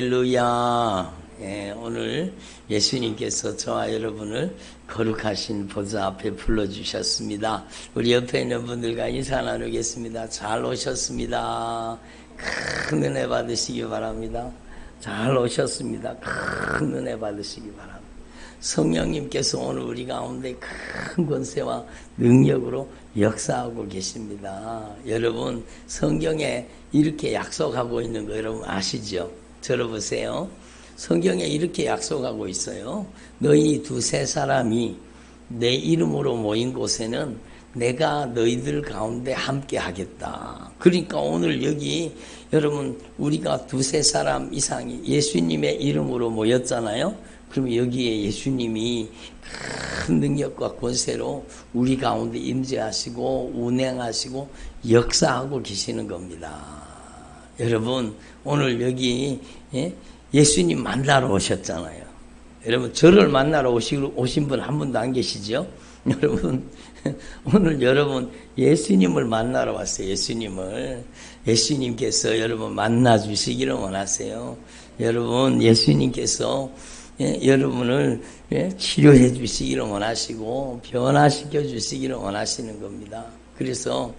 할렐루야. 오늘 예수님께서 저와 여러분을 거룩하신 보좌 앞에 불러주셨습니다. 우리 옆에 있는 분들과 인사 나누겠습니다. 잘 오셨습니다. 큰 은혜 받으시기 바랍니다. 잘 오셨습니다. 큰 은혜 받으시기 바랍니다. 성령님께서 오늘 우리 가운데 큰 권세와 능력으로 역사하고 계십니다. 여러분, 성경에 이렇게 약속하고 있는 거 여러분 아시죠? 들어보세요. 성경에 이렇게 약속하고 있어요. 너희 두세 사람이 내 이름으로 모인 곳에는 내가 너희들 가운데 함께 하겠다. 그러니까 오늘 여기 여러분 우리가 두세 사람 이상이 예수님의 이름으로 모였잖아요. 그러면 여기에 예수님이 큰 능력과 권세로 우리 가운데 임재하시고 운행하시고 역사하고 계시는 겁니다. 여러분 오늘 여기 예수님 만나러 오셨잖아요. 여러분 저를 만나러 오신 분 한 분도 안 계시죠? 여러분 오늘 여러분 예수님을 만나러 왔어요. 예수님께서 여러분 만나 주시기를 원하세요. 여러분 예수님께서 여러분을 치료해 주시기를 원하시고 변화시켜 주시기를 원하시는 겁니다. 그래서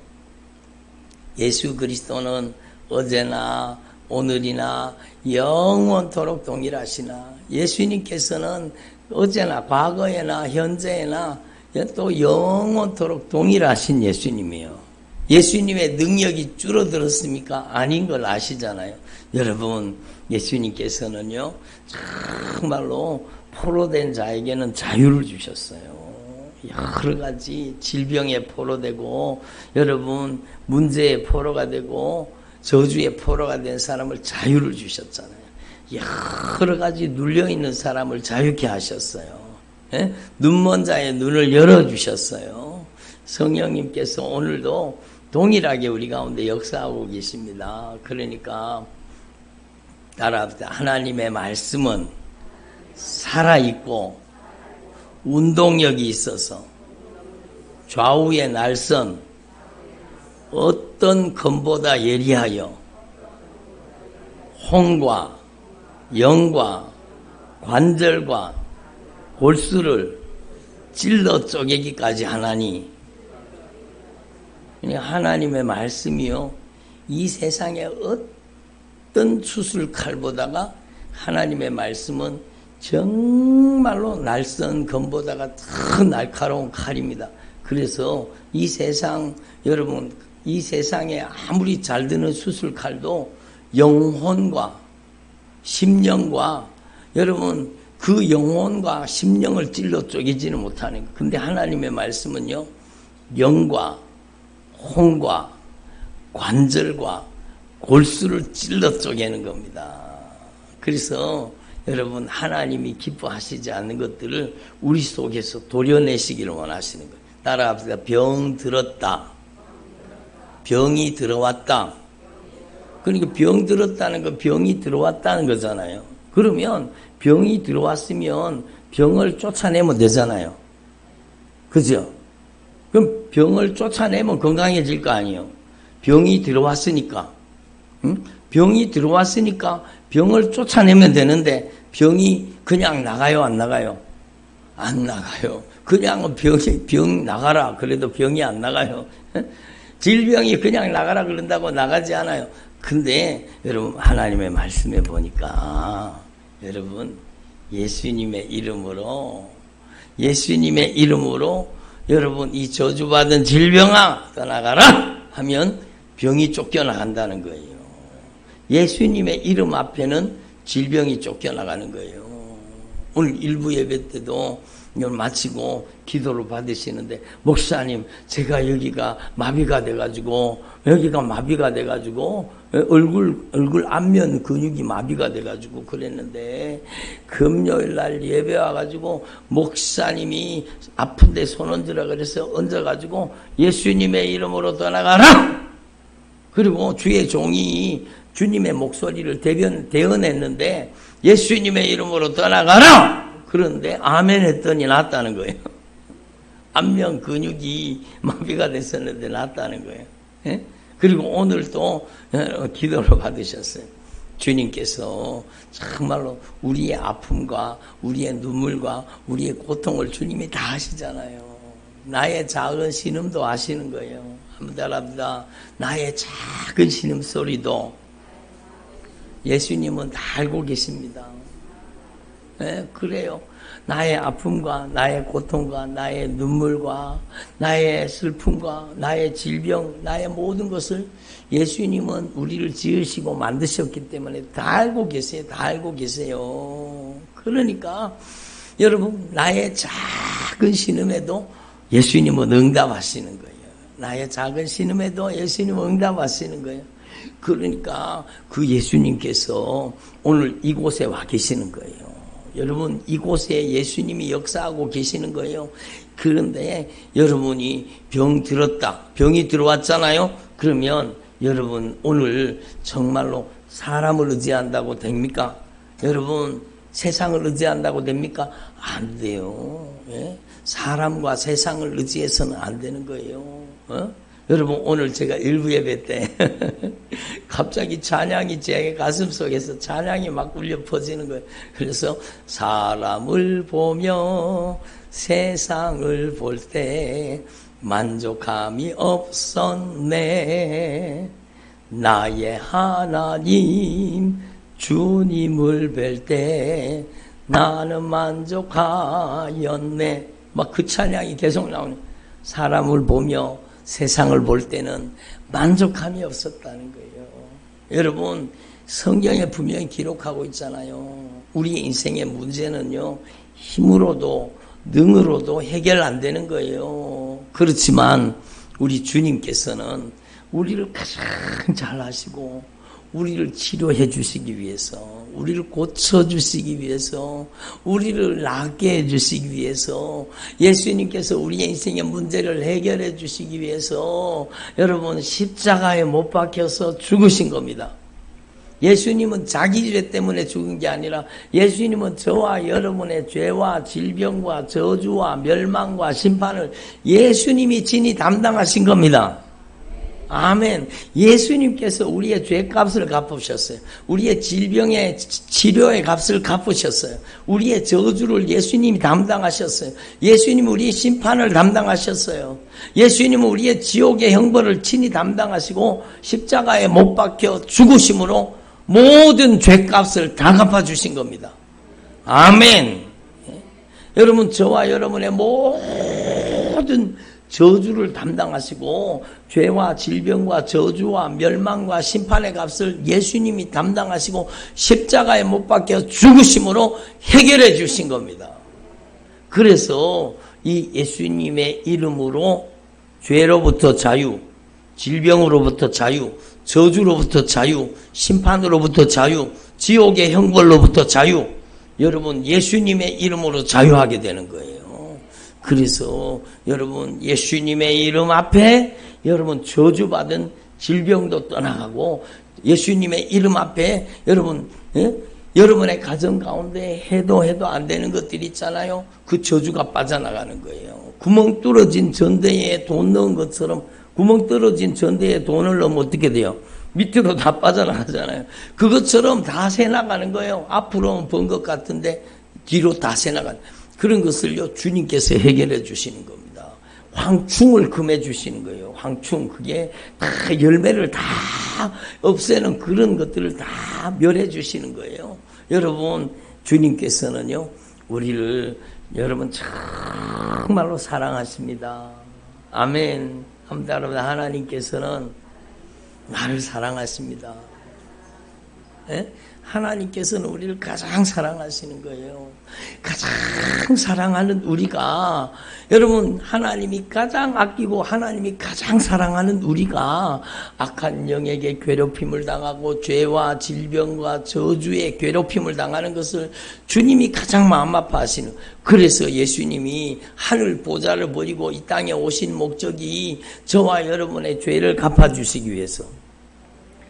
예수 그리스도는 어제나 오늘이나 영원토록 동일하시나 예수님께서는 어제나 과거에나 현재나 또 영원토록 동일하신 예수님이에요. 예수님의 능력이 줄어들었습니까? 아닌 걸 아시잖아요. 여러분 예수님께서는요 정말로 포로된 자에게는 자유를 주셨어요. 여러 가지 질병에 포로되고 여러분 문제의 포로가 되고 저주의 포로가 된 사람을 자유를 주셨잖아요. 여러 가지 눌려있는 사람을 자유케 하셨어요. 눈먼 자의 눈을 열어주셨어요. 성령님께서 오늘도 동일하게 우리 가운데 역사하고 계십니다. 그러니까 따라합시다. 하나님의 말씀은 살아있고 운동력이 있어서 좌우의 날선 어떤 검보다 예리하여 혼과 영과 관절과 골수를 찔러 쪼개기까지 하나니 하나님의 말씀이요 이 세상의 어떤 수술칼보다가 하나님의 말씀은 정말로 날선 검보다가 더 날카로운 칼입니다. 그래서 이 세상 여러분 이 세상에 아무리 잘 드는 수술칼도 영혼과 심령과 여러분 그 영혼과 심령을 찔러 쪼개지는 못하는 거예요. 근데 하나님의 말씀은요 영과 혼과 관절과 골수를 찔러 쪼개는 겁니다. 그래서 여러분 하나님이 기뻐하시지 않는 것들을 우리 속에서 도려내시기를 원하시는 거예요. 따라합시다. 병 들었다. 병이 들어왔다. 그러니까 병 들었다는 거 병이 들어왔다는 거잖아요. 그러면 병이 들어왔으면 병을 쫓아내면 되잖아요. 그죠? 그럼 병을 쫓아내면 건강해질 거 아니에요. 병이 들어왔으니까. 응? 병이 들어왔으니까 병을 쫓아내면 되는데 병이 그냥 나가요, 안 나가요? 안 나가요. 그냥 병 나가라. 그래도 병이 안 나가요. 질병이 그냥 나가라 그런다고 나가지 않아요. 근데 여러분 하나님의 말씀에 보니까 여러분 예수님의 이름으로 여러분 이 저주받은 질병아 떠나가라 하면 병이 쫓겨나간다는 거예요. 예수님의 이름 앞에는 질병이 쫓겨나가는 거예요. 오늘 일부 예배 때도 이걸 마치고 기도를 받으시는데 목사님 제가 여기가 마비가 돼가지고 얼굴 안면 근육이 마비가 돼가지고 그랬는데 금요일날 예배 와가지고 목사님이 아픈데 손 얹으라 그래서 얹어가지고 예수님의 이름으로 떠나가라. 그리고 주의 종이 주님의 목소리를 대언했는데 예수님의 이름으로 떠나가라. 그런데 아멘 했더니 낫다는 거예요. 안면 근육이 마비가 됐었는데 낫다는 거예요. 그리고 오늘 또 기도를 받으셨어요. 주님께서 정말로 우리의 아픔과 우리의 눈물과 우리의 고통을 주님이 다 아시잖아요. 나의 작은 신음도 아시는 거예요. 한번 따라합니다. 나의 작은 신음소리도 예수님은 다 알고 계십니다. 네, 그래요. 나의 아픔과 나의 고통과 나의 눈물과 나의 슬픔과 나의 질병, 나의 모든 것을 예수님은 우리를 지으시고 만드셨기 때문에 다 알고 계세요. 다 알고 계세요. 그러니까 여러분, 나의 작은 신음에도 예수님은 응답하시는 거예요. 나의 작은 신음에도 예수님은 응답하시는 거예요. 그러니까 그 예수님께서 오늘 이곳에 와 계시는 거예요. 여러분, 이곳에 예수님이 역사하고 계시는 거예요. 그런데 여러분이 병이 들어왔잖아요. 그러면 여러분, 오늘 정말로 사람을 의지한다고 됩니까? 여러분, 세상을 의지한다고 됩니까? 안 돼요. 예? 사람과 세상을 의지해서는 안 되는 거예요. 여러분, 오늘 제가 일부 예배 때 갑자기 찬양이 제 가슴 속에서 찬양이 막 울려 퍼지는 거예요. 그래서 사람을 보며 세상을 볼 때 만족함이 없었네. 나의 하나님 주님을 뵐 때 나는 만족하였네. 막 그 찬양이 계속 나오네. 사람을 보며 세상을 볼 때는 만족함이 없었다는 거예요. 여러분, 성경에 분명히 기록하고 있잖아요. 우리 인생의 문제는요, 힘으로도 능으로도 해결 안 되는 거예요. 그렇지만 우리 주님께서는 우리를 가장 잘 아시고 우리를 치료해 주시기 위해서, 우리를 고쳐주시기 위해서, 우리를 낫게 해주시기 위해서, 예수님께서 우리의 인생의 문제를 해결해 주시기 위해서 여러분 십자가에 못 박혀서 죽으신 겁니다. 예수님은 자기 죄 때문에 죽은 게 아니라 예수님은 저와 여러분의 죄와 질병과 저주와 멸망과 심판을 예수님이 친히 담당하신 겁니다. 아멘. 예수님께서 우리의 죄값을 갚으셨어요. 우리의 질병의 치료의 값을 갚으셨어요. 우리의 저주를 예수님이 담당하셨어요. 예수님은 우리의 심판을 담당하셨어요. 예수님은 우리의 지옥의 형벌을 친히 담당하시고 십자가에 못 박혀 죽으심으로 모든 죄값을 다 갚아주신 겁니다. 아멘. 여러분, 저와 여러분의 모든 저주를 담당하시고 죄와 질병과 저주와 멸망과 심판의 값을 예수님이 담당하시고 십자가에 못 박혀 죽으심으로 해결해 주신 겁니다. 그래서 이 예수님의 이름으로 죄로부터 자유, 질병으로부터 자유, 저주로부터 자유, 심판으로부터 자유, 지옥의 형벌로부터 자유, 여러분 예수님의 이름으로 자유하게 되는 거예요. 그래서 여러분 예수님의 이름 앞에 여러분 저주받은 질병도 떠나가고 예수님의 이름 앞에 여러분 여러분의 가정 가운데 해도 안 되는 것들이 있잖아요. 그 저주가 빠져나가는 거예요. 구멍 뚫어진 전대에 돈 넣은 것처럼 구멍 뚫어진 전대에 돈을 넣으면 어떻게 돼요? 밑으로 다 빠져나가잖아요. 그것처럼 다 새나가는 거예요. 앞으로는 번 것 같은데 뒤로 다 새나가는 그런 것을요 주님께서 해결해 주시는 겁니다. 황충을 금해 주시는 거예요. 황충, 그게 다 열매를 다 없애는 그런 것들을 다 멸해 주시는 거예요. 여러분, 주님께서는요 우리를 여러분 정말로 사랑하십니다. 아멘. 한번 하나님께서는 나를 사랑하십니다. 예? 하나님께서는 우리를 가장 사랑하시는 거예요. 가장 사랑하는 우리가, 여러분, 하나님이 가장 아끼고 하나님이 가장 사랑하는 우리가 악한 영에게 괴롭힘을 당하고 죄와 질병과 저주의 괴롭힘을 당하는 것을 주님이 가장 마음 아파하시는. 그래서 예수님이 하늘 보좌를 버리고 이 땅에 오신 목적이 저와 여러분의 죄를 갚아주시기 위해서,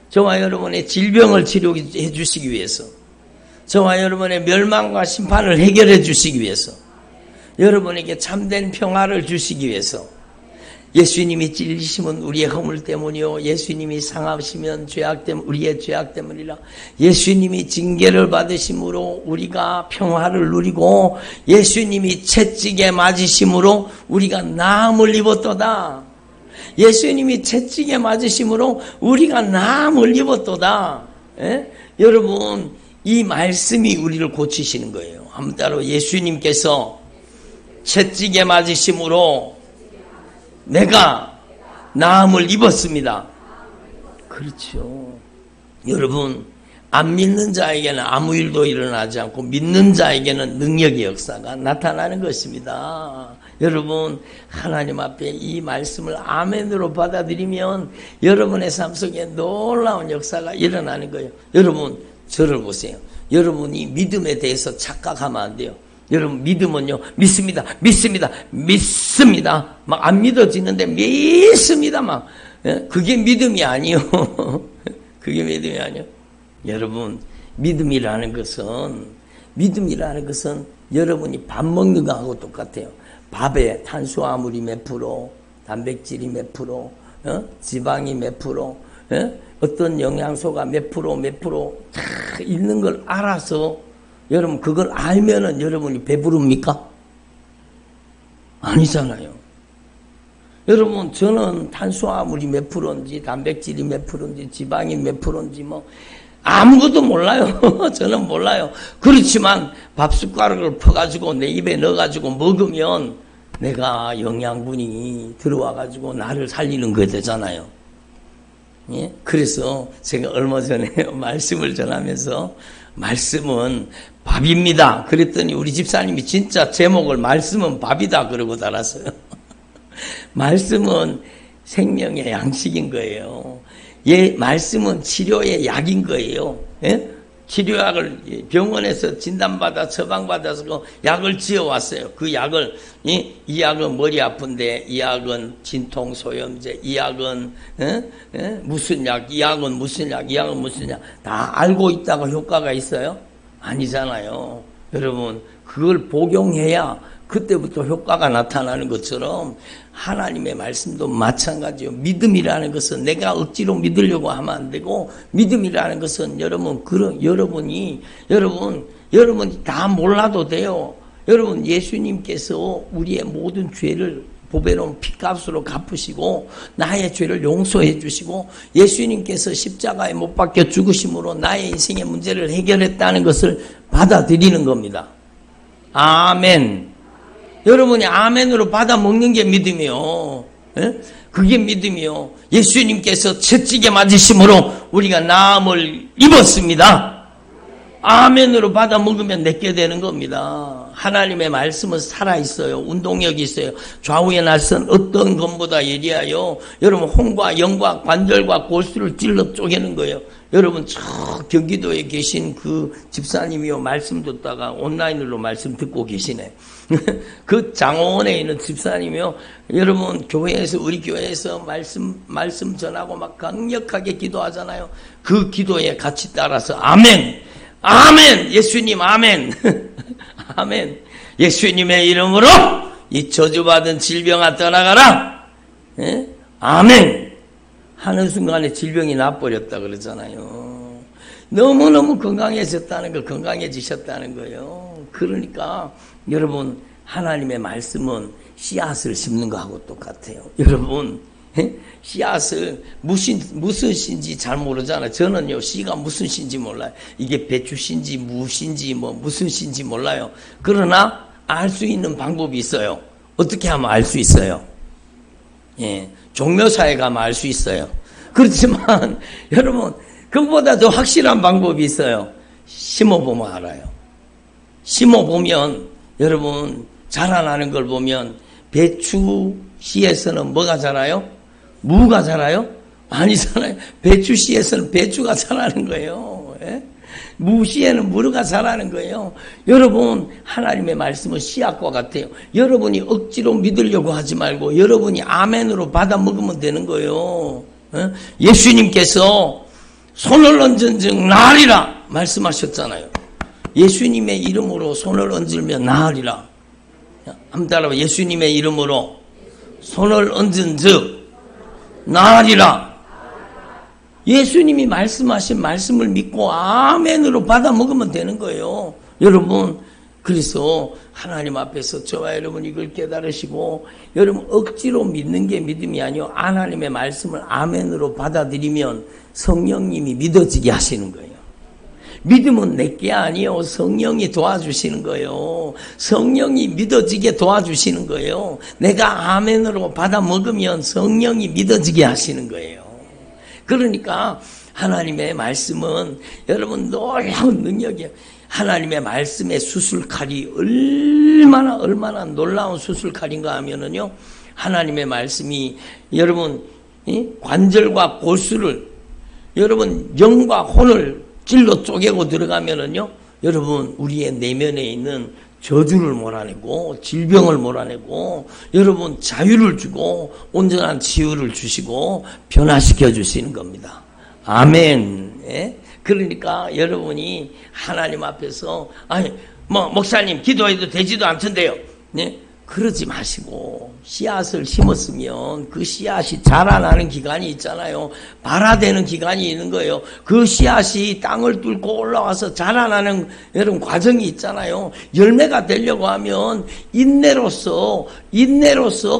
저와 여러분의 질병을 치료해 주시기 위해서, 저와 여러분의 멸망과 심판을 해결해 주시기 위해서, 여러분에게 참된 평화를 주시기 위해서, 예수님이 찔리심은 우리의 허물 때문이요 예수님이 상하시면 죄악 때문 우리의 죄악 때문이라. 예수님이 징계를 받으심으로 우리가 평화를 누리고 예수님이 채찍에 맞으심으로 우리가 나음을 입었도다. 예수님이 채찍에 맞으심으로 우리가 나음을 입었도다. 예? 여러분 이 말씀이 우리를 고치시는 거예요. 한번 따로 예수님께서 채찍에 맞으심으로 내가 나음을 입었습니다. 그렇죠. 여러분 안 믿는 자에게는 아무 일도 일어나지 않고 믿는 자에게는 능력의 역사가 나타나는 것입니다. 여러분 하나님 앞에 이 말씀을 아멘으로 받아들이면 여러분의 삶 속에 놀라운 역사가 일어나는 거예요. 여러분 저를 보세요. 여러분이 믿음에 대해서 착각하면 안 돼요. 여러분 믿음은요 믿습니다 막 안 믿어지는데 믿습니다 막 그게 믿음이 아니요. 그게 믿음이 아니요. 여러분 믿음이라는 것은 여러분이 밥 먹는 거하고 똑같아요. 밥에 탄수화물이 몇 프로, 단백질이 몇 프로, 지방이 몇 프로, 어떤 영양소가 몇 프로 다 있는 걸 알아서 여러분 그걸 알면은 여러분이 배부릅니까? 아니잖아요. 여러분 저는 탄수화물이 몇 프로인지 단백질이 몇 프로인지 지방이 몇 프로인지 뭐 아무것도 몰라요. 저는 몰라요. 그렇지만 밥 숟가락을 퍼가지고 내 입에 넣어가지고 먹으면 내가 영양분이 들어와가지고 나를 살리는 거 되잖아요. 예? 그래서 제가 얼마 전에 말씀을 전하면서 말씀은 밥입니다. 그랬더니 우리 집사님이 진짜 제목을 말씀은 밥이다 그러고 달았어요. 말씀은 생명의 양식인 거예요. 예, 말씀은 치료의 약인 거예요. 예? 치료약을 병원에서 진단받아 처방받아서 그 약을 지어왔어요. 그 약을 이 약은 머리 아픈데 이 약은 진통소염제, 이 약은 무슨 약, 이 약은 무슨 약, 이 약은 무슨 약 다 알고 있다가 효과가 있어요? 아니잖아요. 여러분 그걸 복용해야 그때부터 효과가 나타나는 것처럼 하나님의 말씀도 마찬가지요. 믿음이라는 것은 내가 억지로 믿으려고 하면 안 되고 믿음이라는 것은 여러분이 다 몰라도 돼요. 여러분 예수님께서 우리의 모든 죄를 보배로운 피값으로 갚으시고 나의 죄를 용서해 주시고 예수님께서 십자가에 못 박혀 죽으심으로 나의 인생의 문제를 해결했다는 것을 받아들이는 겁니다. 아멘. 여러분이 아멘으로 받아 먹는 게 믿음이요. 예? 그게 믿음이요. 예수님께서 채찍에 맞으심으로 우리가 나음을 입었습니다. 아멘으로 받아 먹으면 내게 되는 겁니다. 하나님의 말씀은 살아있어요. 운동력이 있어요. 좌우의 날선 어떤 것보다 예리하여 여러분 혼과 영과 관절과 골수를 찔러 쪼개는 거예요. 여러분 저 경기도에 계신 그 집사님이요 말씀 듣다가 온라인으로 말씀 듣고 계시네. 그 장원에 있는 집사님이요 여러분 교회에서 우리 교회에서 말씀 전하고 막 강력하게 기도하잖아요. 그 기도에 같이 따라서 아멘 아멘 예수님 아멘 아멘 예수님의 이름으로 이 저주받은 질병아 떠나가라. 예? 아멘 하는 순간에 질병이 나버렸다 그러잖아요. 너무너무 건강해지셨다는 거예요. 그러니까 여러분 하나님의 말씀은 씨앗을 심는 거하고 똑같아요. 여러분 씨앗을 무슨 씨인지 잘 모르잖아요. 저는요 씨가 무슨 씨인지 몰라요. 이게 배추 씨인지 무씨인지 뭐 무슨 씨인지 몰라요. 그러나 알 수 있는 방법이 있어요. 어떻게 하면 알 수 있어요? 예, 종묘사에 가면 알 수 있어요. 그렇지만 여러분 그것보다 더 확실한 방법이 있어요. 심어보면 알아요. 심어보면 여러분 자라나는 걸 보면 배추 씨에서는 뭐가 자라요? 무가 자라요? 아니잖아요. 배추 씨에서는 배추가 자라는 거예요. 예? 무 씨에는 무가 자라는 거예요. 여러분 하나님의 말씀은 씨앗과 같아요. 여러분이 억지로 믿으려고 하지 말고 여러분이 아멘으로 받아 먹으면 되는 거예요. 예? 예수님께서 손을 얹은 즉 나으리라 말씀하셨잖아요. 예수님의 이름으로 손을 얹으면 나으리라. 한번 따라봐. 예수님의 이름으로 손을 얹은 즉 나으리라. 예수님이 말씀하신 말씀을 믿고 아멘으로 받아 먹으면 되는 거예요. 여러분, 그래서 하나님 앞에서 저와 여러분 이걸 깨달으시고, 여러분 억지로 믿는 게 믿음이 아니요, 하나님의 말씀을 아멘으로 받아들이면 성령님이 믿어지게 하시는 거예요. 믿음은 내게 아니요, 성령이 도와주시는 거예요. 성령이 믿어지게 도와주시는 거예요. 내가 아멘으로 받아 먹으면 성령이 믿어지게 하시는 거예요. 그러니까 하나님의 말씀은 여러분 놀라운 능력이에요. 하나님의 말씀의 수술칼이 얼마나 놀라운 수술칼인가 하면은요, 하나님의 말씀이 여러분 관절과 골수를, 여러분 영과 혼을 찔러 쪼개고 들어가면은요, 여러분 우리의 내면에 있는 저주를 몰아내고 질병을 몰아내고 여러분 자유를 주고 온전한 치유를 주시고 변화시켜 주시는 겁니다. 아멘. 예? 그러니까 여러분이 하나님 앞에서 아니 뭐 목사님 기도해도 되지도 않던데요. 네? 그러지 마시고 씨앗을 심었으면 그 씨앗이 자라나는 기간이 있잖아요. 발화되는 기간이 있는 거예요. 그 씨앗이 땅을 뚫고 올라와서 자라나는 여러분 과정이 있잖아요. 열매가 되려고 하면 인내로서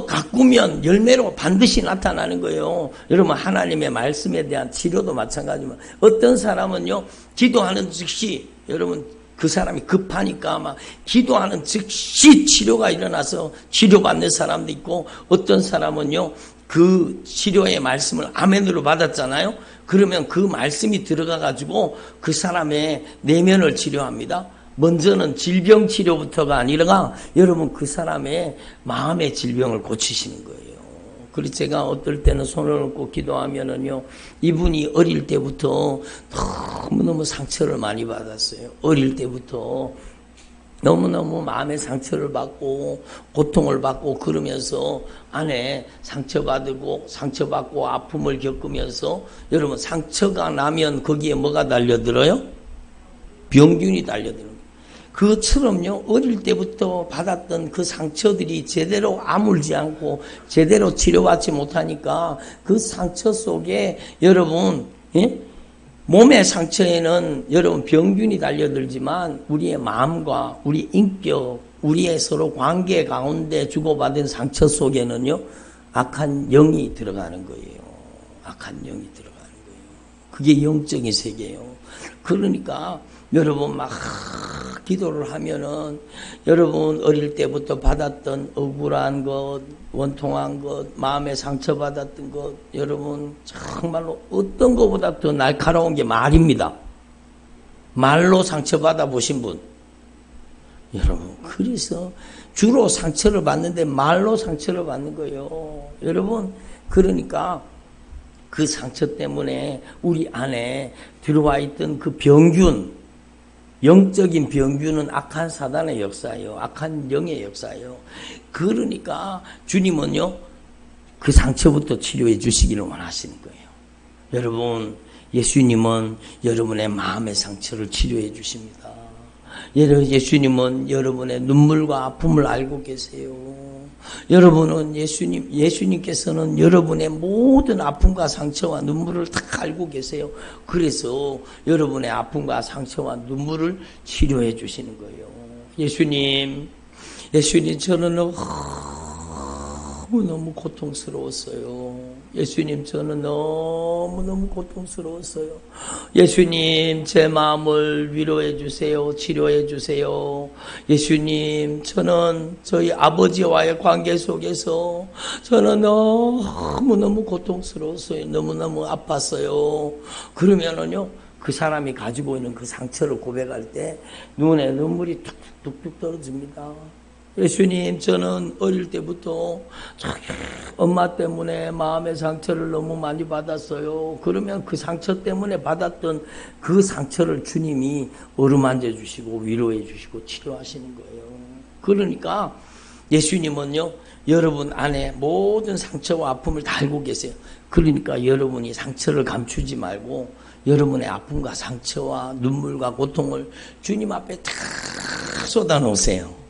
가꾸면 열매로 반드시 나타나는 거예요. 여러분 하나님의 말씀에 대한 치료도 마찬가지지만 어떤 사람은요 기도하는 즉시 여러분 그 사람이 급하니까 막 기도하는 즉시 치료가 일어나서 치료받는 사람도 있고, 어떤 사람은요 그 치료의 말씀을 아멘으로 받았잖아요. 그러면 그 말씀이 들어가 가지고 그 사람의 내면을 치료합니다. 먼저는 질병 치료부터가 아니라 여러분 그 사람의 마음의 질병을 고치시는 거예요. 그래서 제가 어떨 때는 손을 얹고 기도하면은요, 이분이 어릴 때부터 너무너무 상처를 많이 받았어요. 어릴 때부터 너무너무 마음의 상처를 받고 고통을 받고 그러면서 안에 상처받고 아픔을 겪으면서 여러분 상처가 나면 거기에 뭐가 달려들어요? 병균이 달려들어요. 그처럼요 어릴 때부터 받았던 그 상처들이 제대로 아물지 않고 제대로 치료받지 못하니까 그 상처 속에 여러분 몸의 상처에는 여러분 병균이 달려들지만 우리의 마음과 우리 인격, 우리의 서로 관계 가운데 주고받은 상처 속에는요 악한 영이 들어가는 거예요. 악한 영이 들어가는 거예요. 그게 영적인 세계예요. 그러니까 여러분 막 기도를 하면은 여러분 어릴 때부터 받았던 억울한 것, 원통한 것, 마음에 상처받았던 것, 여러분 정말로 어떤 것보다 더 날카로운 게 말입니다. 말로 상처받아 보신 분, 여러분 그래서 주로 상처를 받는데 말로 상처를 받는 거예요. 여러분 그러니까 그 상처 때문에 우리 안에 들어와 있던 그 병균, 영적인 병균은 악한 사단의 역사예요. 악한 영의 역사예요. 그러니까 주님은요 그 상처부터 치료해 주시기를 원하시는 거예요. 여러분 예수님은 여러분의 마음의 상처를 치료해 주십니다. 예수님은 여러분의 눈물과 아픔을 알고 계세요. 여러분은 예수님께서는 여러분의 모든 아픔과 상처와 눈물을 다 알고 계세요. 그래서 여러분의 아픔과 상처와 눈물을 치료해 주시는 거예요. 예수님 저는 너무너무 고통스러웠어요. 예수님 저는 너무너무 고통스러웠어요. 예수님 제 마음을 위로해 주세요. 치료해 주세요. 예수님 저는 저희 아버지와의 관계 속에서 저는 너무너무 고통스러웠어요. 너무너무 아팠어요. 그러면은요 그 사람이 가지고 있는 그 상처를 고백할 때 눈에 눈물이 툭툭툭 떨어집니다. 예수님 저는 어릴 때부터 엄마 때문에 마음의 상처를 너무 많이 받았어요. 그러면 그 상처 때문에 받았던 그 상처를 주님이 어루만져 주시고 위로해 주시고 치료하시는 거예요. 그러니까 예수님은요 여러분 안에 모든 상처와 아픔을 다 알고 계세요. 그러니까 여러분이 상처를 감추지 말고 여러분의 아픔과 상처와 눈물과 고통을 주님 앞에 다 쏟아놓으세요.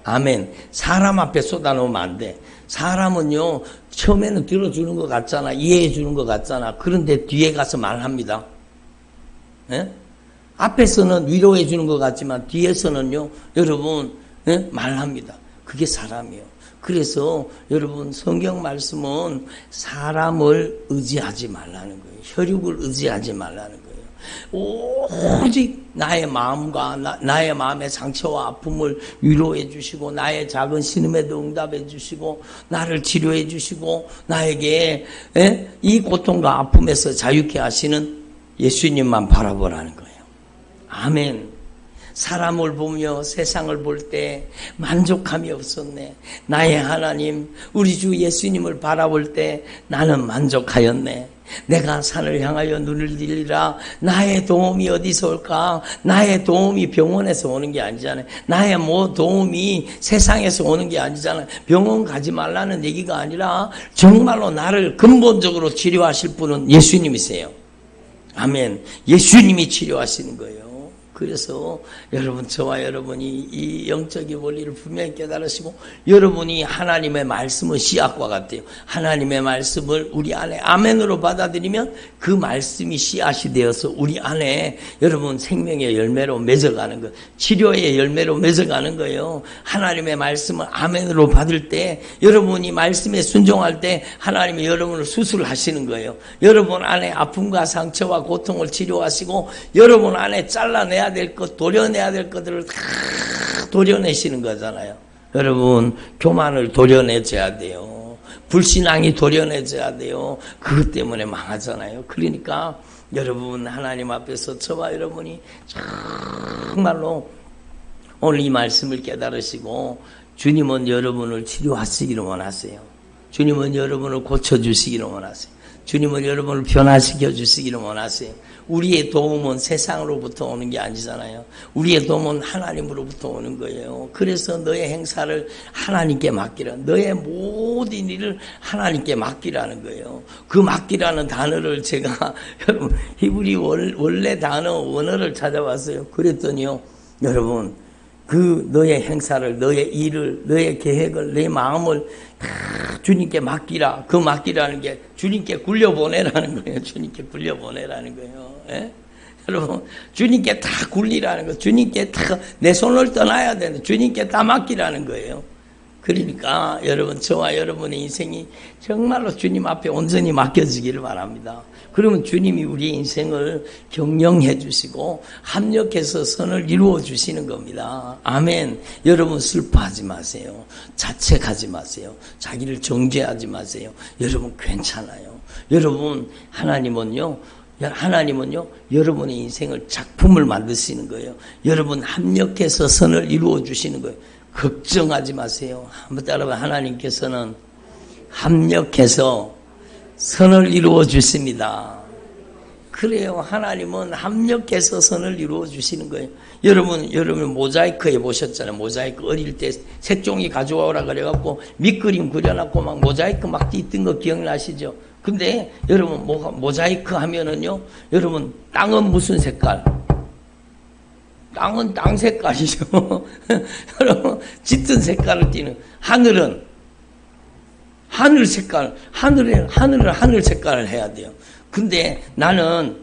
아멘. 사람 앞에 쏟아놓으면 안 돼. 사람은요, 처음에는 들어주는 것 같잖아. 이해해 주는 것 같잖아. 그런데 뒤에 가서 말합니다. 예? 앞에서는 위로해 주는 것 같지만 뒤에서는요, 여러분, 예? 말합니다. 그게 사람이에요. 그래서 여러분, 성경 말씀은 사람을 의지하지 말라는 거예요. 혈육을 의지하지 말라는 거예요. 오직 나의 마음과 나의 마음의 상처와 아픔을 위로해 주시고, 나의 작은 신음에도 응답해 주시고, 나를 치료해 주시고, 나에게 이 고통과 아픔에서 자유케 하시는 예수님만 바라보라는 거예요. 아멘. 사람을 보며 세상을 볼 때 만족함이 없었네. 나의 하나님, 우리 주 예수님을 바라볼 때 나는 만족하였네. 내가 산을 향하여 눈을 들리라. 나의 도움이 어디서 올까? 나의 도움이 병원에서 오는 게 아니잖아요. 나의 도움이 세상에서 오는 게 아니잖아요. 병원 가지 말라는 얘기가 아니라 정말로 나를 근본적으로 치료하실 분은 예수님이세요. 아멘. 예수님이 치료하시는 거예요. 그래서 여러분, 저와 여러분이 이 영적인 원리를 분명히 깨달으시고, 여러분이 하나님의 말씀은 씨앗과 같아요. 하나님의 말씀을 우리 안에 아멘으로 받아들이면 그 말씀이 씨앗이 되어서 우리 안에 여러분 생명의 열매로 맺어가는 거예요. 치료의 열매로 맺어가는 거예요. 하나님의 말씀을 아멘으로 받을 때, 여러분이 말씀에 순종할 때 하나님이 여러분을 수술하시는 거예요. 여러분 안에 아픔과 상처와 고통을 치료하시고, 여러분 안에 잘라내야 될 것, 도려내야 될 것들을 다 도려내시는 거잖아요. 여러분, 교만을 도려내줘야 돼요. 불신앙이 도려내줘야 돼요. 그것 때문에 망하잖아요. 그러니까 여러분, 하나님 앞에서 저와 여러분이 정말로 오늘 이 말씀을 깨달으시고, 주님은 여러분을 치료하시기를 원하세요. 주님은 여러분을 고쳐주시기를 원하세요. 주님은 여러분을 변화시켜 주시기를 원하세요. 우리의 도움은 세상으로부터 오는 게 아니잖아요. 우리의 도움은 하나님으로부터 오는 거예요. 그래서 너의 행사를 하나님께 맡기라. 너의 모든 일을 하나님께 맡기라는 거예요. 그 맡기라는 단어를 제가 여러분 히브리 원래 단어 원어를 찾아봤어요. 그랬더니요, 여러분, 그 너의 행사를, 너의 일을, 너의 계획을, 내 마음을 다 주님께 맡기라. 그 맡기라는 게 주님께 굴려보내라는 거예요. 주님께 굴려보내라는 거예요. 예? 여러분, 주님께 다 굴리라는 거예요. 주님께 다 내 손을 떠나야 되는, 주님께 다 맡기라는 거예요. 그러니까 여러분, 저와 여러분의 인생이 정말로 주님 앞에 온전히 맡겨지기를 바랍니다. 그러면 주님이 우리 인생을 경영해 주시고 합력해서 선을 이루어 주시는 겁니다. 아멘. 여러분, 슬퍼하지 마세요. 자책하지 마세요. 자기를 정죄하지 마세요. 여러분, 괜찮아요. 여러분, 하나님은요, 여러분의 인생을 작품을 만드시는 거예요. 여러분, 합력해서 선을 이루어 주시는 거예요. 걱정하지 마세요. 한번 따라봐. 하나님께서는 합력해서 선을 이루어 주십니다. 그래요. 하나님은 합력해서 선을 이루어 주시는 거예요. 여러분 모자이크 해보셨잖아요. 모자이크 어릴 때 색종이 가져와라 그래갖고 밑그림 그려놨고 막 모자이크 막 띄뜬 거 기억나시죠? 근데 여러분 모자이크 하면은요, 여러분 땅은 무슨 색깔? 땅은 땅 색깔이죠. 여러분, 짙은 색깔을 띠는, 하늘은 하늘 색깔, 하늘은 하늘 색깔을 해야 돼요. 근데 나는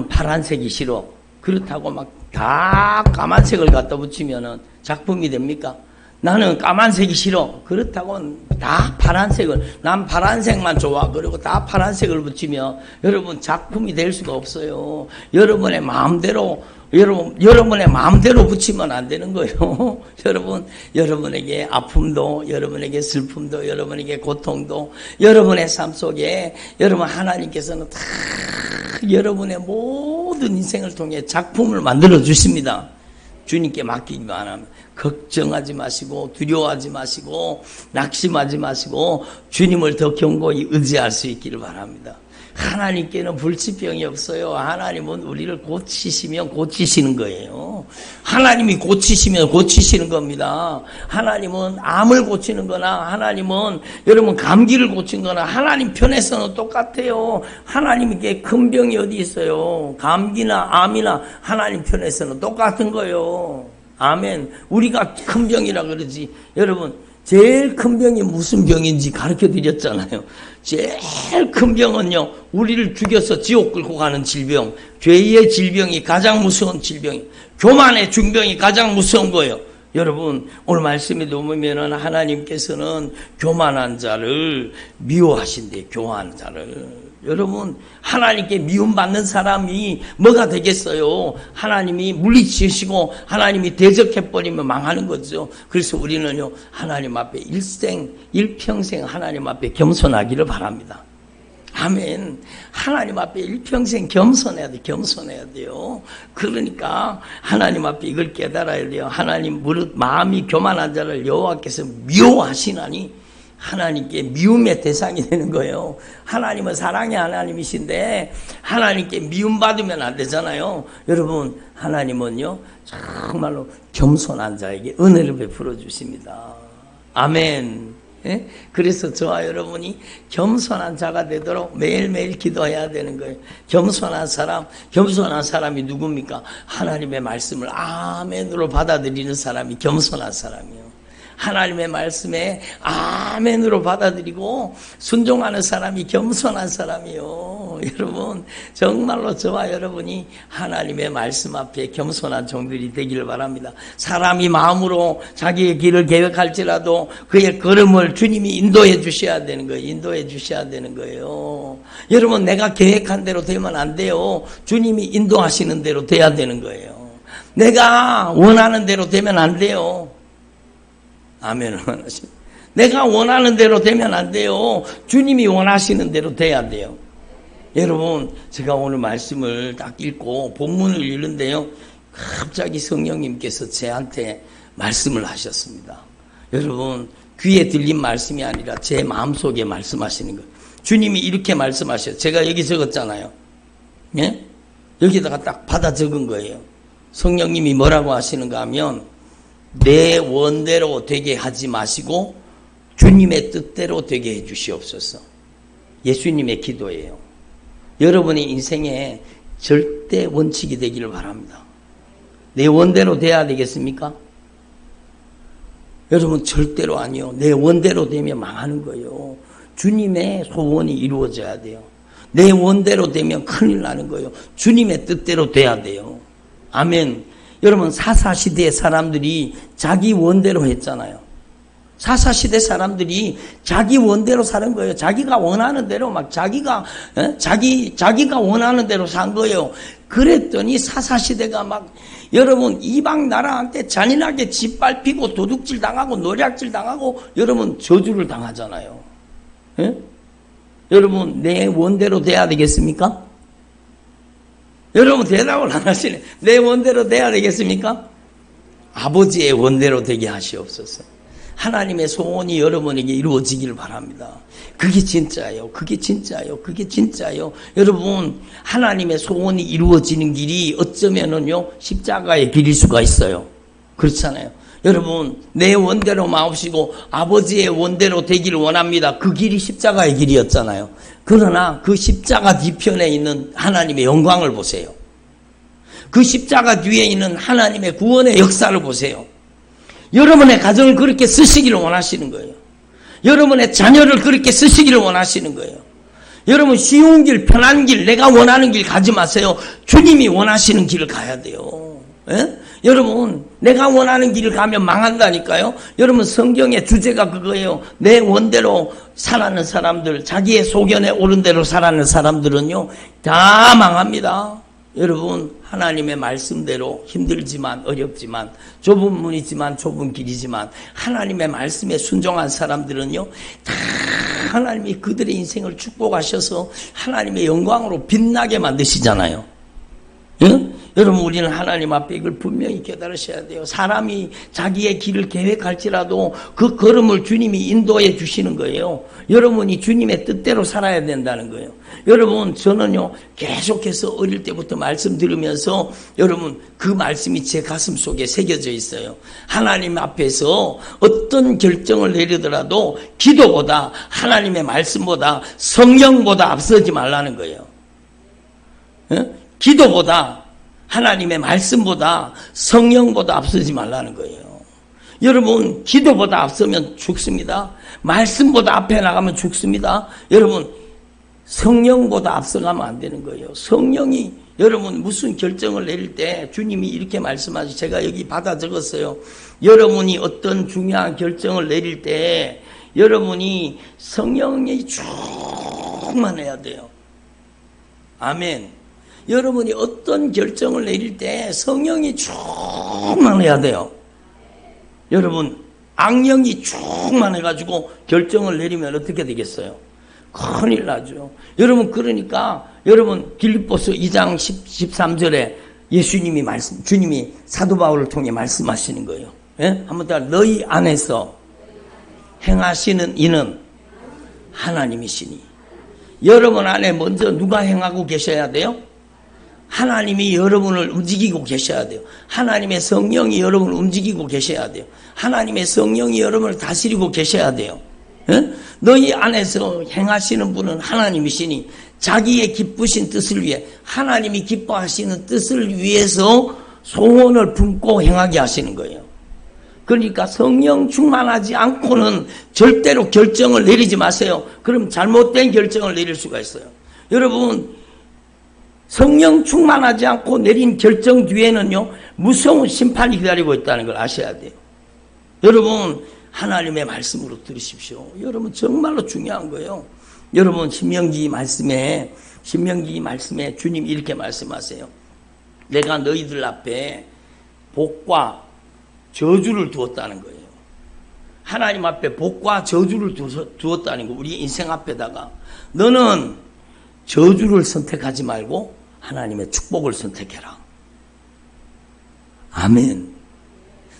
파란색이 싫어. 그렇다고 막 다 까만색을 갖다 붙이면은 작품이 됩니까? 나는 까만색이 싫어. 그렇다고 다 파란색을, 난 파란색만 좋아. 그리고 다 파란색을 붙이면 여러분 작품이 될 수가 없어요. 여러분의 마음대로 붙이면 안 되는 거예요. 여러분에게 아픔도, 여러분에게 슬픔도, 여러분에게 고통도, 여러분의 삶 속에 여러분 하나님께서는 다 여러분의 모든 인생을 통해 작품을 만들어 주십니다. 주님께 맡기기만 하면 걱정하지 마시고 두려워하지 마시고 낙심하지 마시고 주님을 더 견고히 의지할 수 있기를 바랍니다. 하나님께는 불치병이 없어요. 하나님은 우리를 고치시면 고치시는 거예요. 하나님이 고치시면 고치시는 겁니다. 하나님은 암을 고치는 거나 하나님은 여러분 감기를 고친 거나 하나님 편에서는 똑같아요. 하나님께 큰 병이 어디 있어요. 감기나 암이나 하나님 편에서는 똑같은 거예요. 아멘. 우리가 큰 병이라 그러지. 여러분, 제일 큰 병이 무슨 병인지 가르쳐 드렸잖아요. 제일 큰 병은요, 우리를 죽여서 지옥 끌고 가는 질병, 죄의 질병이 가장 무서운 질병이에요. 교만의 중병이 가장 무서운 거예요. 여러분, 오늘 말씀에 보면은 하나님께서는 교만한 자를 미워하신대요. 교만한 자를. 여러분, 하나님께 미움받는 사람이 뭐가 되겠어요? 하나님이 물리치시고 하나님이 대적해버리면 망하는 거죠. 그래서 우리는요, 하나님 앞에 일평생 하나님 앞에 겸손하기를 바랍니다. 아멘. 하나님 앞에 일평생 겸손해야 돼, 겸손해야 돼요. 그러니까 하나님 앞에 이걸 깨달아야 돼요. 하나님 무릇 마음이 교만한 자를 여호와께서 미워하시나니, 하나님께 미움의 대상이 되는 거예요. 하나님은 사랑의 하나님이신데 하나님께 미움받으면 안 되잖아요. 여러분, 하나님은요, 정말로 겸손한 자에게 은혜를 베풀어 주십니다. 아멘. 예? 그래서 저와 여러분이 겸손한 자가 되도록 매일매일 기도해야 되는 거예요. 겸손한 사람이 누굽니까? 하나님의 말씀을 아멘으로 받아들이는 사람이 겸손한 사람이에요. 하나님의 말씀에 아멘으로 받아들이고 순종하는 사람이 겸손한 사람이요. 여러분, 정말로 저와 여러분이 하나님의 말씀 앞에 겸손한 종들이 되기를 바랍니다. 사람이 마음으로 자기의 길을 계획할지라도 그의 걸음을 주님이 인도해 주셔야 되는 거예요. 인도해 주셔야 되는 거예요. 여러분, 내가 계획한 대로 되면 안 돼요. 주님이 인도하시는 대로 돼야 되는 거예요. 내가 원하는 대로 되면 안 돼요. 아멘을 원하십니다. 내가 원하는 대로 되면 안 돼요. 주님이 원하시는 대로 돼야 돼요. 여러분, 제가 오늘 말씀을 딱 읽고 본문을 읽는데요, 갑자기 성령님께서 저한테 말씀을 하셨습니다. 여러분, 귀에 들린 말씀이 아니라 제 마음속에 말씀하시는 거예요. 주님이 이렇게 말씀하셔요. 제가 여기 적었잖아요. 예? 여기다가 딱 받아 적은 거예요. 성령님이 뭐라고 하시는가 하면, 내 원대로 되게 하지 마시고 주님의 뜻대로 되게 해 주시옵소서. 예수님의 기도예요. 여러분의 인생에 절대 원칙이 되기를 바랍니다. 내 원대로 돼야 되겠습니까? 여러분, 절대로 아니요. 내 원대로 되면 망하는 거예요. 주님의 소원이 이루어져야 돼요. 내 원대로 되면 큰일 나는 거예요. 주님의 뜻대로 돼야 돼요. 아멘. 여러분, 사사시대의 사람들이 자기 원대로 했잖아요. 사사시대 사람들이 자기 원대로 사는 거예요. 자기가 원하는 대로 막 자기가 원하는 대로 산 거예요. 그랬더니 사사시대가 막, 여러분, 이방 나라한테 잔인하게 짓밟히고 도둑질 당하고 노략질 당하고 여러분 저주를 당하잖아요. 예? 여러분, 내 원대로 돼야 되겠습니까? 여러분, 대답을 안 하시네. 내 원대로 돼야 되겠습니까? 아버지의 원대로 되게 하시옵소서. 하나님의 소원이 여러분에게 이루어지기를 바랍니다. 그게 진짜예요. 그게 진짜예요. 그게 진짜예요. 여러분, 하나님의 소원이 이루어지는 길이 어쩌면은요, 십자가의 길일 수가 있어요. 그렇잖아요. 여러분, 내 원대로 마옵시고 아버지의 원대로 되기를 원합니다. 그 길이 십자가의 길이었잖아요. 그러나 그 십자가 뒤편에 있는 하나님의 영광을 보세요. 그 십자가 뒤에 있는 하나님의 구원의 역사를 보세요. 여러분의 가정을 그렇게 쓰시기를 원하시는 거예요. 여러분의 자녀를 그렇게 쓰시기를 원하시는 거예요. 여러분, 쉬운 길, 편한 길, 내가 원하는 길 가지 마세요. 주님이 원하시는 길을 가야 돼요. 예? 여러분, 내가 원하는 길을 가면 망한다니까요. 여러분, 성경의 주제가 그거예요. 내 원대로 살아가는 사람들, 자기의 소견에 옳은 대로 살아가는 사람들은요, 다 망합니다. 여러분, 하나님의 말씀대로 힘들지만 어렵지만 좁은 문이지만 좁은 길이지만 하나님의 말씀에 순종한 사람들은요, 다 하나님이 그들의 인생을 축복하셔서 하나님의 영광으로 빛나게 만드시잖아요. 응? 여러분, 우리는 하나님 앞에 이걸 분명히 깨달으셔야 돼요. 사람이 자기의 길을 계획할지라도 그 걸음을 주님이 인도해 주시는 거예요. 여러분이 주님의 뜻대로 살아야 된다는 거예요. 여러분, 저는요, 계속해서 어릴 때부터 말씀 들으면서 여러분, 그 말씀이 제 가슴 속에 새겨져 있어요. 하나님 앞에서 어떤 결정을 내리더라도 기도보다, 하나님의 말씀보다, 성령보다 앞서지 말라는 거예요. 기도보다 하나님의 말씀보다 성령보다 앞서지 말라는 거예요. 여러분 기도보다 앞서면 죽습니다. 말씀보다 앞에 나가면 죽습니다. 여러분 성령보다 앞서가면 안 되는 거예요. 성령이 여러분 무슨 결정을 내릴 때 주님이 이렇게 말씀하시, 제가 여기 받아 적었어요. 여러분이 어떤 중요한 결정을 내릴 때 여러분이 성령이 충만해야 돼요. 아멘. 여러분이 어떤 결정을 내릴 때 성령이 충만해야 돼요. 여러분 악령이 충만해가지고 결정을 내리면 어떻게 되겠어요? 큰일 나죠. 여러분 그러니까 여러분 빌립보서 2장 13절에 예수님이 주님이 사도 바울을 통해 말씀하시는 거예요. 예? 한번 더, 너희 안에서 행하시는 이는 하나님이시니. 여러분 안에 먼저 누가 행하고 계셔야 돼요? 하나님이 여러분을 움직이고 계셔야 돼요. 하나님의 성령이 여러분을 움직이고 계셔야 돼요. 하나님의 성령이 여러분을 다스리고 계셔야 돼요. 예? 너희 안에서 행하시는 분은 하나님이시니 자기의 기쁘신 뜻을 위해, 하나님이 기뻐하시는 뜻을 위해서 소원을 품고 행하게 하시는 거예요. 그러니까 성령 충만하지 않고는 절대로 결정을 내리지 마세요. 그럼 잘못된 결정을 내릴 수가 있어요. 여러분 성령 충만하지 않고 내린 결정 뒤에는요 무서운 심판이 기다리고 있다는 걸 아셔야 돼요. 여러분 하나님의 말씀으로 들으십시오. 여러분 정말로 중요한 거예요. 여러분 신명기 말씀에 주님이 이렇게 말씀하세요. 내가 너희들 앞에 복과 저주를 두었다는 거예요. 하나님 앞에 복과 저주를 두었다는 거. 우리 인생 앞에다가 너는 저주를 선택하지 말고 하나님의 축복을 선택해라. 아멘.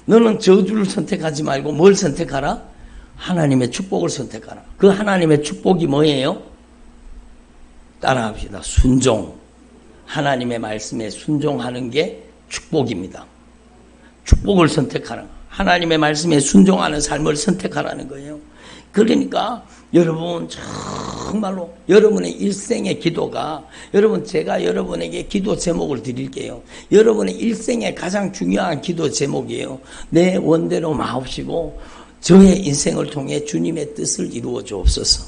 너는 저주를 선택하지 말고 뭘 선택하라? 하나님의 축복을 선택하라. 그 하나님의 축복이 뭐예요? 따라합시다. 순종. 하나님의 말씀에 순종하는 게 축복입니다. 축복을 선택하라. 하나님의 말씀에 순종하는 삶을 선택하라는 거예요. 그러니까 여러분 정말로 여러분의 일생의 기도가, 여러분 제가 여러분에게 기도 제목을 드릴게요. 여러분의 일생의 가장 중요한 기도 제목이에요. 내 원대로 마옵시고 저의 인생을 통해 주님의 뜻을 이루어 주옵소서.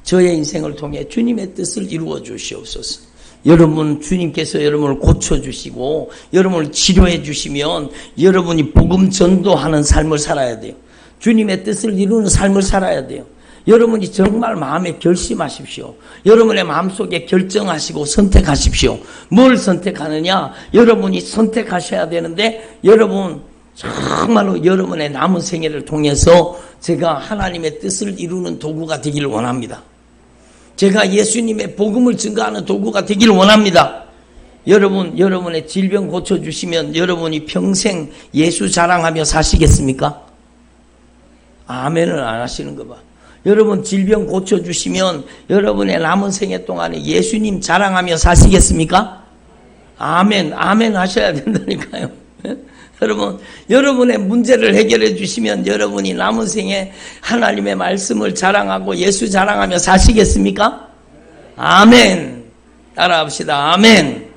저의 인생을 통해 주님의 뜻을 이루어 주시옵소서. 여러분 주님께서 여러분을 고쳐주시고 여러분을 치료해 주시면 여러분이 복음 전도하는 삶을 살아야 돼요. 주님의 뜻을 이루는 삶을 살아야 돼요. 여러분이 정말 마음에 결심하십시오. 여러분의 마음속에 결정하시고 선택하십시오. 뭘 선택하느냐? 여러분이 선택하셔야 되는데 여러분 정말로 여러분의 남은 생애를 통해서 제가 하나님의 뜻을 이루는 도구가 되기를 원합니다. 제가 예수님의 복음을 증거하는 도구가 되기를 원합니다. 여러분, 여러분의 질병 고쳐주시면 여러분이 평생 예수 자랑하며 사시겠습니까? 아멘을 안 하시는 거 봐. 여러분 질병 고쳐주시면 여러분의 남은 생애 동안에 예수님 자랑하며 사시겠습니까? 아멘, 아멘 하셔야 된다니까요. 여러분, 여러분의 문제를 해결해 주시면 여러분이 남은 생에 하나님의 말씀을 자랑하고 예수 자랑하며 사시겠습니까? 아멘. 따라합시다. 아멘.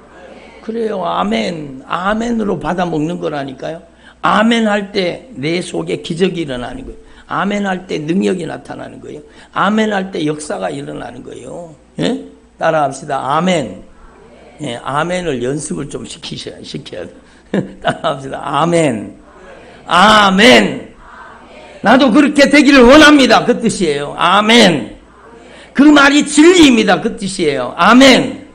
그래요. 아멘. 아멘으로 받아 먹는 거라니까요. 아멘 할 때 내 속에 기적이 일어나는 거예요. 아멘 할 때 능력이 나타나는 거예요. 아멘 할 때 역사가 일어나는 거예요. 예? 따라합시다. 아멘. 예, 아멘을 연습을 좀 시켜야 돼. 따라합시다. 아멘. 아멘. 나도 그렇게 되기를 원합니다. 그 뜻이에요. 아멘. 그 말이 진리입니다. 그 뜻이에요. 아멘.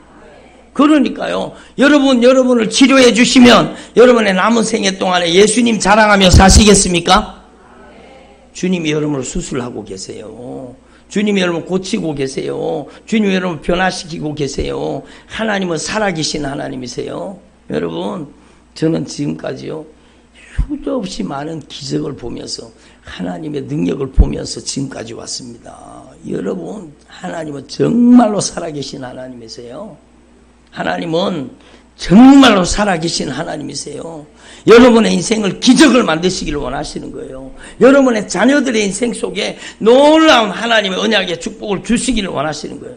그러니까요. 여러분을 치료해 주시면 여러분의 남은 생애 동안에 예수님 자랑하며 사시겠습니까? 주님이 여러분을 수술하고 계세요. 주님이 여러분 고치고 계세요. 주님이 여러분 변화시키고 계세요. 하나님은 살아계신 하나님이세요. 여러분, 저는 지금까지요 휴도 없이 많은 기적을 보면서 하나님의 능력을 보면서 지금까지 왔습니다. 여러분, 하나님은 정말로 살아계신 하나님이세요. 하나님은 정말로 살아계신 하나님이세요. 여러분의 인생을 기적을 만드시기를 원하시는 거예요. 여러분의 자녀들의 인생 속에 놀라운 하나님의 언약의 축복을 주시기를 원하시는 거예요.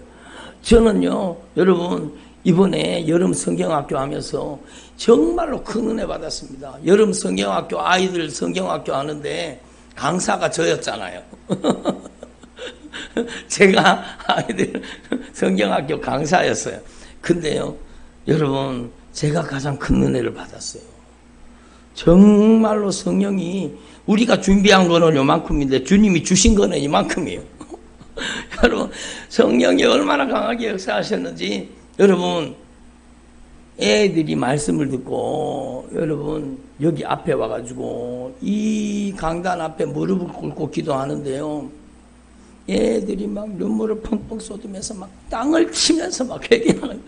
저는요, 여러분, 이번에 여름 성경학교 하면서 정말로 큰 은혜 받았습니다. 여름 성경학교 아이들 성경학교 하는데 강사가 저였잖아요. 제가 아이들 성경학교 강사였어요. 근데요, 여러분, 제가 가장 큰 은혜를 받았어요. 정말로 성령이 우리가 준비한 거는 요만큼인데 주님이 주신 거는 이만큼이에요. 여러분, 성령이 얼마나 강하게 역사하셨는지, 여러분, 애들이 말씀을 듣고, 여러분, 여기 앞에 와가지고, 이 강단 앞에 무릎을 꿇고 기도하는데요. 애들이 막 눈물을 펑펑 쏟으면서 막 땅을 치면서 막 회개하는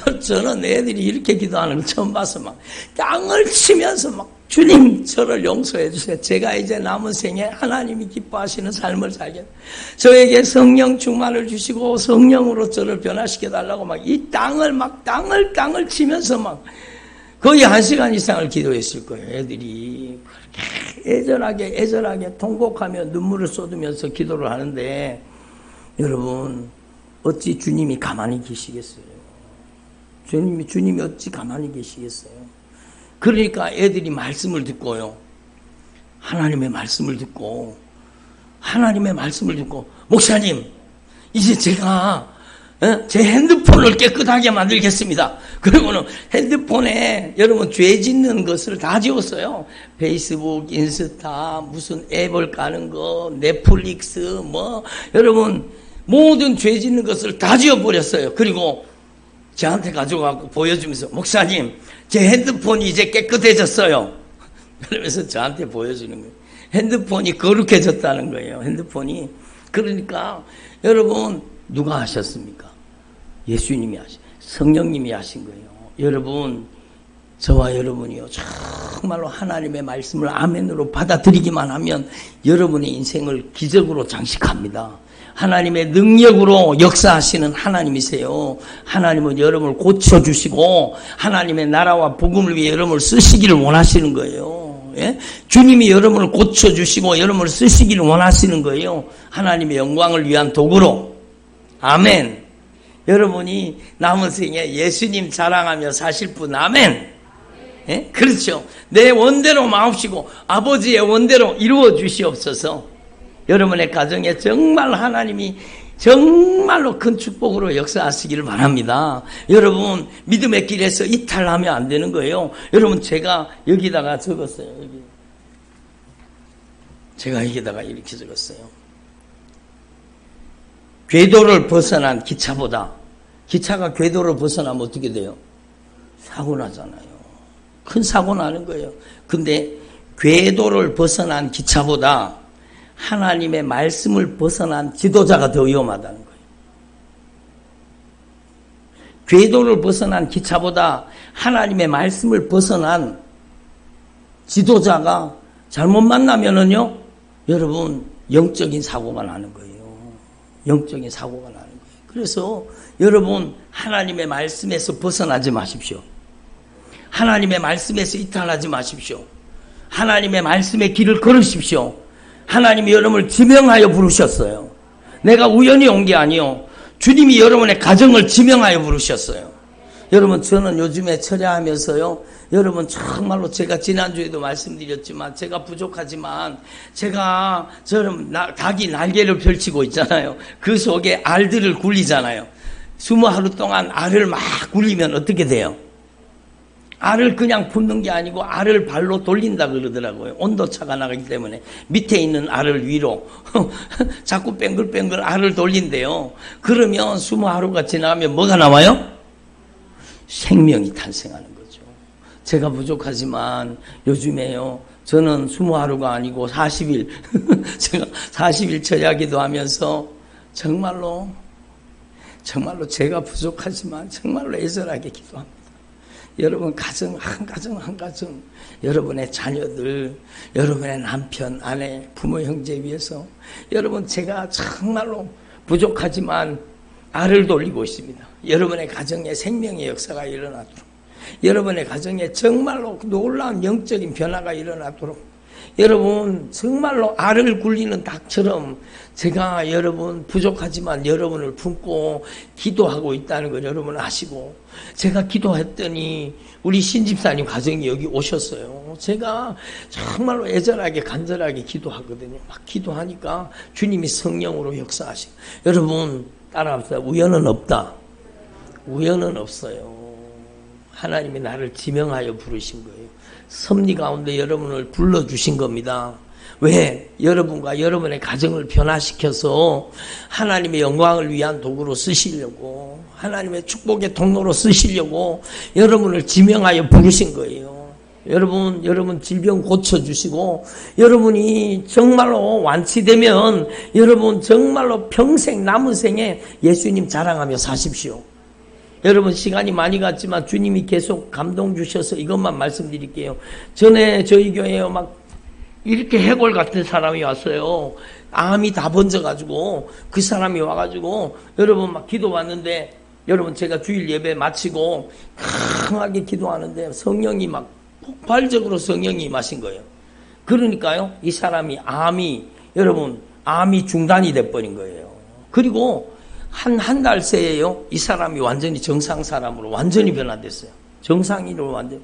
거예요. 저는 애들이 이렇게 기도하는 걸 처음 봐서 막 땅을 치면서 막 주님 저를 용서해 주세요. 제가 이제 남은 생에 하나님이 기뻐하시는 삶을 살게, 저에게 성령 충만을 주시고 성령으로 저를 변화시켜 달라고 막 이 땅을 땅을 치면서 막 거의 1시간 이상을 기도했을 거예요. 애들이 그렇게 애절하게 통곡하며 눈물을 쏟으면서 기도를 하는데, 여러분, 어찌 주님이 가만히 계시겠어요? 주님이 어찌 가만히 계시겠어요? 그러니까 애들이 말씀을 듣고요, 하나님의 말씀을 듣고, 목사님, 이제 제가 제 핸드폰을 깨끗하게 만들겠습니다. 그리고는 핸드폰에 여러분 죄 짓는 것을 다 지웠어요. 페이스북, 인스타, 무슨 앱을 까는 거, 넷플릭스, 여러분 모든 죄 짓는 것을 다 지워버렸어요. 그리고 저한테 가져가고 보여주면서, 목사님, 제 핸드폰이 이제 깨끗해졌어요. 그러면서 저한테 보여주는 거예요. 핸드폰이 거룩해졌다는 거예요. 핸드폰이. 그러니까 여러분, 누가 하셨습니까? 예수님이 성령님이 하신 거예요. 여러분, 저와 여러분이요, 정말로 하나님의 말씀을 아멘으로 받아들이기만 하면 여러분의 인생을 기적으로 장식합니다. 하나님의 능력으로 역사하시는 하나님이세요. 하나님은 여러분을 고쳐주시고 하나님의 나라와 복음을 위해 여러분을 쓰시기를 원하시는 거예요. 예? 주님이 여러분을 고쳐주시고 여러분을 쓰시기를 원하시는 거예요. 하나님의 영광을 위한 도구로. 아멘. 여러분이 남은 생에 예수님 자랑하며 사실 분. 아멘. 예? 그렇죠. 내 원대로 마옵시고 아버지의 원대로 이루어 주시옵소서. 여러분의 가정에 정말 하나님이 정말로 큰 축복으로 역사하시기를 바랍니다. 여러분, 믿음의 길에서 이탈하면 안 되는 거예요. 여러분, 제가 여기다가 적었어요. 제가 여기다가 이렇게 적었어요. 궤도를 벗어난 기차보다, 기차가 궤도를 벗어나면 어떻게 돼요? 사고 나잖아요. 큰 사고 나는 거예요. 근데 궤도를 벗어난 기차보다 하나님의 말씀을 벗어난 지도자가 더 위험하다는 거예요. 궤도를 벗어난 기차보다 하나님의 말씀을 벗어난 지도자가 잘못 만나면은요, 여러분, 영적인 사고가 나는 거예요. 영적인 사고가 나는 거예요. 그래서 여러분, 하나님의 말씀에서 벗어나지 마십시오. 하나님의 말씀에서 이탈하지 마십시오. 하나님의 말씀의 길을 걸으십시오. 하나님이 여러분을 지명하여 부르셨어요. 내가 우연히 온 게 아니요, 주님이 여러분의 가정을 지명하여 부르셨어요. 여러분, 저는 요즘에 철야하면서요, 여러분 정말로 제가 지난주에도 말씀드렸지만 제가 부족하지만 제가 닭이 날개를 펼치고 있잖아요. 그 속에 알들을 굴리잖아요. 20하루 동안 알을 막 굴리면 어떻게 돼요? 알을 그냥 붓는 게 아니고 알을 발로 돌린다 그러더라고요. 온도차가 나가기 때문에 밑에 있는 알을 위로 자꾸 뱅글뱅글 알을 돌린대요. 그러면 20하루가 지나가면 뭐가 나와요? 생명이 탄생하는 거죠. 제가 부족하지만 요즘에요, 저는 20하루가 아니고 40일 제가 40일 철야기도 하면서 정말로 제가 부족하지만 정말로 애절하게 기도합니다. 여러분 가정 한 가정, 여러분의 자녀들, 여러분의 남편, 아내, 부모, 형제 위해서 여러분, 제가 정말로 부족하지만 알을 돌리고 있습니다. 여러분의 가정에 생명의 역사가 일어나도록, 여러분의 가정에 정말로 놀라운 영적인 변화가 일어나도록, 여러분 정말로 알을 굴리는 닭처럼 제가 여러분 부족하지만 여러분을 품고 기도하고 있다는 걸 여러분 아시고, 제가 기도했더니 우리 신집사님 가정이 여기 오셨어요. 제가 정말로 애절하게 간절하게 기도하거든요. 막 기도하니까 주님이 성령으로 역사하시고, 여러분 따라합시다. 우연은 없다. 우연은 없어요. 하나님이 나를 지명하여 부르신 거예요. 섭리 가운데 여러분을 불러주신 겁니다. 왜? 여러분과 여러분의 가정을 변화시켜서 하나님의 영광을 위한 도구로 쓰시려고, 하나님의 축복의 통로로 쓰시려고 여러분을 지명하여 부르신 거예요. 여러분 질병 고쳐주시고, 여러분이 정말로 완치되면 여러분 정말로 평생 남은 생에 예수님 자랑하며 사십시오. 여러분 시간이 많이 갔지만 주님이 계속 감동 주셔서 이것만 말씀드릴게요. 전에 저희 교회에 막 이렇게 해골 같은 사람이 왔어요. 암이 다 번져가지고 그 사람이 와가지고 여러분 막 기도 왔는데, 여러분 제가 주일 예배 마치고 강하게 기도하는데 성령이 막 폭발적으로 성령이 임하신 거예요. 그러니까요, 이 사람이 암이 중단이 돼버린 거예요. 그리고 한 달 새에요, 이 사람이 완전히 정상 사람으로 완전히 변화됐어요. 정상인으로 완전히.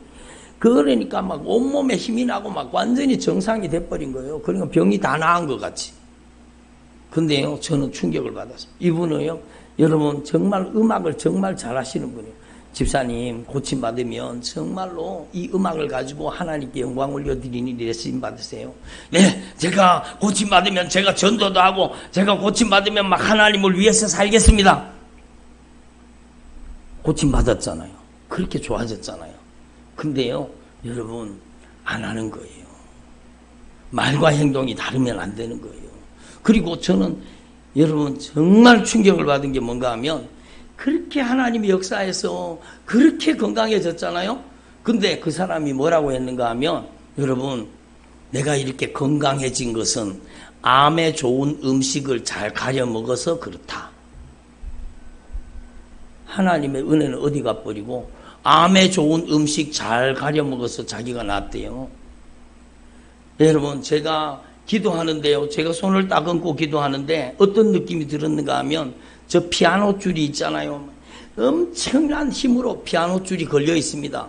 그러니까 막 온몸에 힘이 나고 막 완전히 정상이 돼버린 거예요. 그러니까 병이 다 나은 것 같이. 근데요, 저는 충격을 받았어요. 이분은요, 여러분 정말 음악을 정말 잘하시는 분이에요. 집사님 고침받으면 정말로 이 음악을 가지고 하나님께 영광 올려드리니 이래 쓰임받으세요. 네, 제가 고침받으면 제가 전도도 하고, 제가 고침받으면 막 하나님을 위해서 살겠습니다. 고침받았잖아요. 그렇게 좋아졌잖아요. 근데요, 여러분 안 하는 거예요. 말과 행동이 다르면 안 되는 거예요. 그리고 저는 여러분 정말 충격을 받은 게 뭔가 하면, 그렇게 하나님의 역사에서 그렇게 건강해졌잖아요. 근데 그 사람이 뭐라고 했는가 하면, 여러분 내가 이렇게 건강해진 것은 암에 좋은 음식을 잘 가려 먹어서 그렇다. 하나님의 은혜는 어디 가버리고 암에 좋은 음식 잘 가려 먹어서 자기가 낫대요. 여러분 제가 기도하는데요, 제가 손을 딱 얹고 기도하는데 어떤 느낌이 들었는가 하면, 저 피아노 줄이 있잖아요. 엄청난 힘으로 피아노 줄이 걸려 있습니다.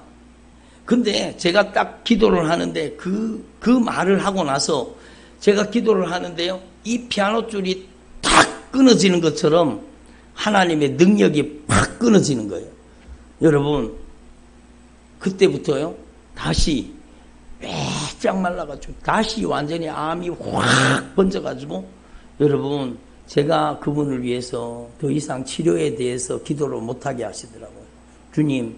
근데 제가 딱 기도를 하는데 그 말을 하고 나서 제가 기도를 하는데요, 이 피아노 줄이 탁 끊어지는 것처럼 하나님의 능력이 팍 끊어지는 거예요. 여러분 그때부터요, 다시 빼짝 말라가지고 다시 완전히 암이 확 번져가지고, 여러분 제가 그분을 위해서 더 이상 치료에 대해서 기도를 못하게 하시더라고요. 주님,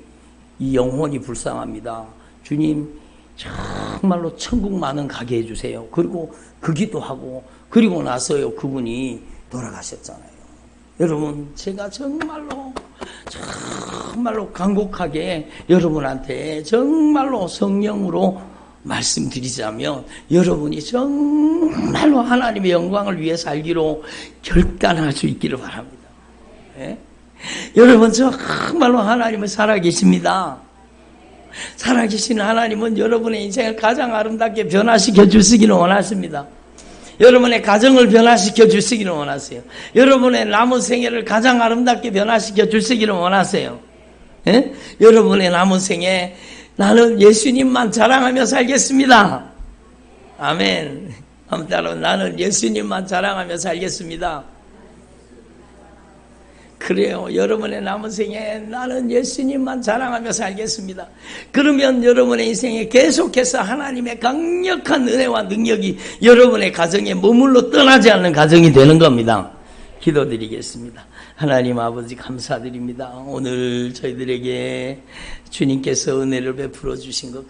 이 영혼이 불쌍합니다. 주님, 정말로 천국만은 가게 해주세요. 그리고 그 기도하고, 그리고 나서요, 그분이 돌아가셨잖아요. 여러분, 제가 정말로 간곡하게 여러분한테 정말로 성령으로 말씀드리자면, 여러분이 정말로 하나님의 영광을 위해 살기로 결단할 수 있기를 바랍니다. 예? 여러분 정말로 하나님은 살아계십니다. 살아계시는 하나님은 여러분의 인생을 가장 아름답게 변화시켜 주시기를 원하십니다. 여러분의 가정을 변화시켜 주시기를 원하세요. 여러분의 남은 생애를 가장 아름답게 변화시켜 주시기를 원하세요. 예? 여러분의 남은 생에 나는 예수님만 자랑하며 살겠습니다. 아멘. 아무튼 나는 예수님만 자랑하며 살겠습니다. 그래요. 여러분의 남은 생에 나는 예수님만 자랑하며 살겠습니다. 그러면 여러분의 인생에 계속해서 하나님의 강력한 은혜와 능력이 여러분의 가정에 머물러 떠나지 않는 가정이 되는 겁니다. 기도드리겠습니다. 하나님 아버지 감사드립니다. 오늘 저희들에게 주님께서 은혜를 베풀어 주신 것